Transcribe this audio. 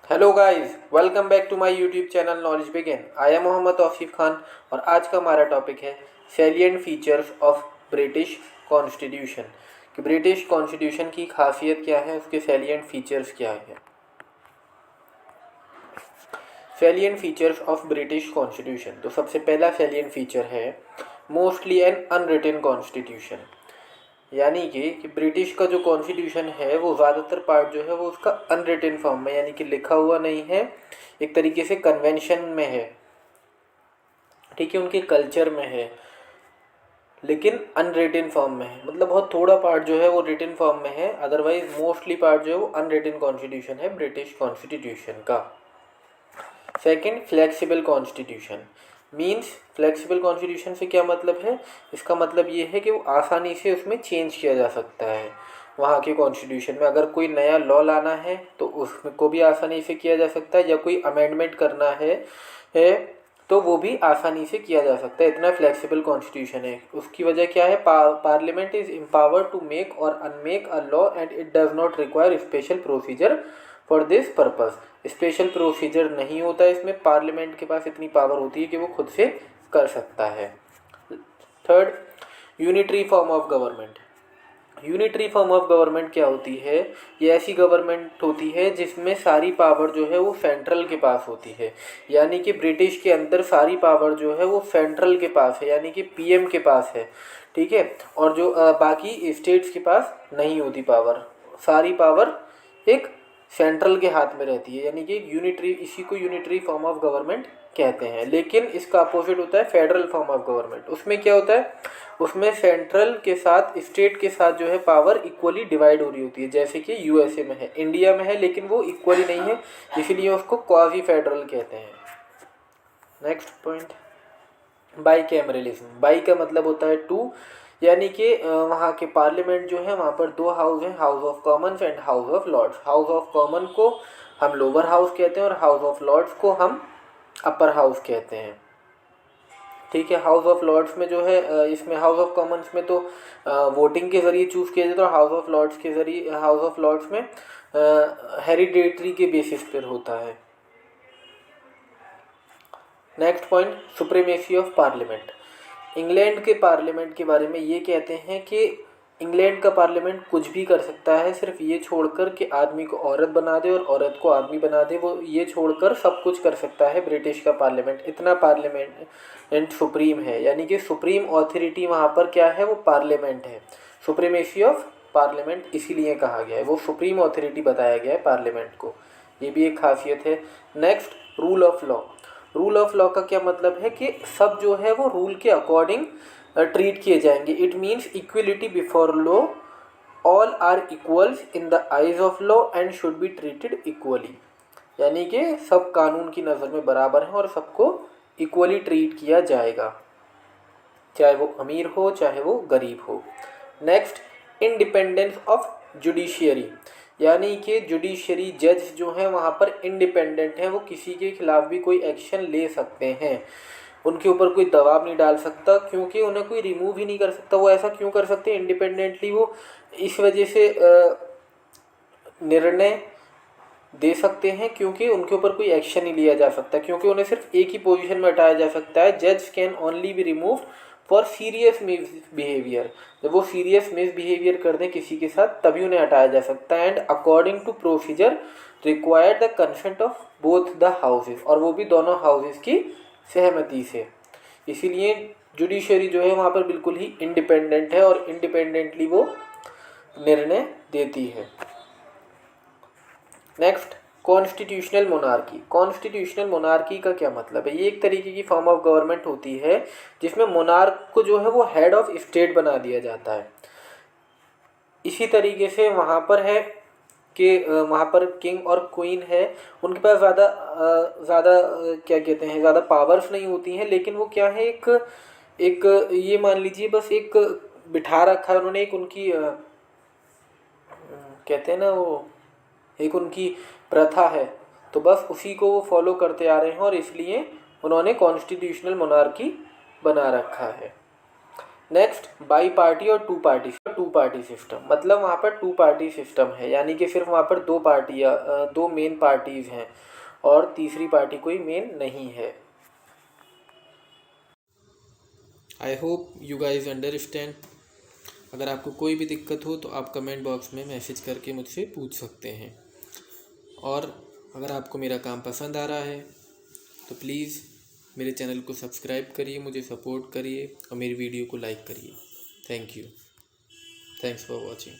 Hello guys, welcome back to my YouTube channel knowledge begin. I am Mohammad Tauseef Khan और आज का हमारा टॉपिक है salient features of British constitution. कि ब्रिटिश कॉन्स्टिट्यूशन की खासियत क्या है, उसके सैलिएंट फीचर्स क्या है। Salient features of British constitution. तो सबसे पहला सैलिएंट फीचर है मोस्टली एन अनरिटन कॉन्स्टिट्यूशन। यानी कि ब्रिटिश का जो कॉन्स्टिट्यूशन है वो ज़्यादातर पार्ट जो है वो उसका अनरिटन फॉर्म में, यानी कि लिखा हुआ नहीं है, एक तरीके से कन्वेंशन में है, ठीक है, उनके कल्चर में है, लेकिन अनरिटन फॉर्म में है। मतलब बहुत थोड़ा पार्ट जो है वो रिटन फॉर्म में है, अदरवाइज मोस्टली पार्ट जो है वो अनरिटन कॉन्स्टिट्यूशन है ब्रिटिश कॉन्स्टिट्यूशन का। Second, flexible constitution. Means flexible constitution से क्या मतलब है, इसका मतलब ये है कि वो आसानी से उसमें चेंज किया जा सकता है। वहाँ के कॉन्स्टिट्यूशन में अगर कोई नया लॉ लाना है तो उसमें को भी आसानी से किया जा सकता है, या कोई अमेंडमेंट करना है तो वो भी आसानी से किया जा सकता है। इतना फ्लेक्सिबल कॉन्स्टिट्यूशन है। उसकी वजह क्या है, parliament is empowered to make और unmake a law and it does not require special procedure for this purpose. Special procedure नहीं होता है इसमें, पार्लियामेंट के पास इतनी पावर होती है कि वो खुद से कर सकता है। Third, unitary form of government. Unitary form of government क्या होती है, ये ऐसी गवर्नमेंट होती है जिसमें सारी पावर जो है वो सेंट्रल के पास होती है। यानी कि ब्रिटिश के अंदर सारी पावर जो है वो सेंट्रल के पास है, यानी कि पीएम के पास है, ठीक है। और जो बाकी स्टेट्स के पास नहीं होती पावर, सारी पावर एक सेंट्रल के हाथ में रहती है, यानी कि यूनिटरी, इसी को यूनिटरी फॉर्म ऑफ गवर्नमेंट कहते हैं। लेकिन इसका अपोजिट होता है फेडरल फॉर्म ऑफ गवर्नमेंट। उसमें क्या होता है, उसमें सेंट्रल के साथ स्टेट के साथ जो है पावर इक्वली डिवाइड हो रही होती है, जैसे कि यूएसए में है, इंडिया में है, लेकिन वो इक्वली नहीं है, इसीलिए उसको क्वाजी फेडरल कहते हैं। Next point, by cameralism. By का मतलब होता है टू, यानी कि वहाँ के पार्लियामेंट जो है वहाँ पर दो हाउस हैं, house of commons and house of lords. House of common को हम लोअर हाउस कहते हैं और हाउस ऑफ लॉर्ड्स को हम अपर हाउस कहते हैं, ठीक है। हाउस ऑफ लॉर्ड्स में जो है इसमें हाउस ऑफ कॉमन्स में तो वोटिंग के ज़रिए चूज़ किया जाता है, और हाउस ऑफ लॉर्ड्स के ज़रिए, हाउस ऑफ लॉर्ड्स में हेरिडेटरी के बेसिस पर होता है। Next point, supremacy of parliament. England के पार्लियामेंट के बारे में ये कहते हैं कि इंग्लैंड का पार्लियामेंट कुछ भी कर सकता है, सिर्फ ये छोड़कर कि आदमी को औरत बना दे और औरत को आदमी बना दे, वो ये छोड़कर सब कुछ कर सकता है ब्रिटिश का पार्लियामेंट। इतना पार्लियामेंट सुप्रीम है, यानी कि सुप्रीम ऑथोरिटी वहाँ पर क्या है, वो पार्लियामेंट है। सुप्रीमेसी ऑफ पार्लियामेंट इसीलिए कहा गया है, वो सुप्रीम ऑथोरिटी बताया गया है पार्लियामेंट को, ये भी एक खासियत है। Next, rule of law. Rule of law का क्या मतलब है कि सब जो है वो रूल के अकॉर्डिंग ट्रीट किए जाएंगे। It means equality before law, all are equals in the eyes of law and should be treated equally. यानी कि सब कानून की नज़र में बराबर हैं और सबको इक्वली ट्रीट किया जाएगा, चाहे वो अमीर हो चाहे वो गरीब हो। Next, independence of judiciary. यानी कि जुडिशरी जज जो हैं वहाँ पर इंडिपेंडेंट हैं, वो किसी के खिलाफ भी कोई एक्शन ले सकते हैं, उनके ऊपर कोई दबाव नहीं डाल सकता, क्योंकि उन्हें कोई रिमूव ही नहीं कर सकता। वो ऐसा क्यों कर सकते हैं इंडिपेंडेंटली, वो इस वजह से निर्णय दे सकते हैं क्योंकि उनके ऊपर कोई एक्शन नहीं लिया जा सकता, क्योंकि उन्हें सिर्फ एक ही पोजीशन में हटाया जा सकता है। जज can only be remove for serious misbehaviour. जब वो सीरियस मिसबिहेवियर कर दें किसी के साथ तभी उन्हें हटाया जा सकता है। And according to procedure required the consent of both the houses, और वो भी दोनों हाउसेज की सहमति से। इसीलिए जुडिशरी जो है वहाँ पर बिल्कुल ही इंडिपेंडेंट है और इंडिपेंडेंटली वो निर्णय देती है। Next, constitutional monarchy. Constitutional monarchy का क्या मतलब है, ये एक तरीके की फॉर्म ऑफ गवर्नमेंट होती है जिसमें मोनार्क को जो है वो हेड ऑफ स्टेट बना दिया जाता है। इसी तरीके से वहाँ पर है कि वहाँ पर किंग और क्वीन है, उनके पास ज़्यादा क्या कहते हैं, ज़्यादा पावर्स नहीं होती हैं, लेकिन वो क्या है, एक एक ये मान लीजिए बस एक बिठा रखा है उन्होंने, एक उनकी कहते हैं ना वो, एक उनकी प्रथा है, तो बस उसी को वो फॉलो करते आ रहे हैं और इसलिए उन्होंने कॉन्स्टिट्यूशनल मोनार्की बना रखा है। नेक्स्ट बाई पार्टी और टू पार्टी सिस्टम, मतलब वहाँ पर टू पार्टी सिस्टम है, यानी कि सिर्फ वहाँ पर दो पार्टियाँ, दो मेन पार्टीज़ हैं और तीसरी पार्टी कोई मेन नहीं है। I hope you guys understand. अगर आपको कोई भी दिक्कत हो तो आप कमेंट बॉक्स में मैसेज करके मुझसे पूछ सकते हैं। और अगर आपको मेरा काम पसंद आ रहा है तो प्लीज़ मेरे चैनल को सब्सक्राइब करिए, मुझे सपोर्ट करिए और मेरी वीडियो को लाइक करिए। Thank you. Thanks for watching.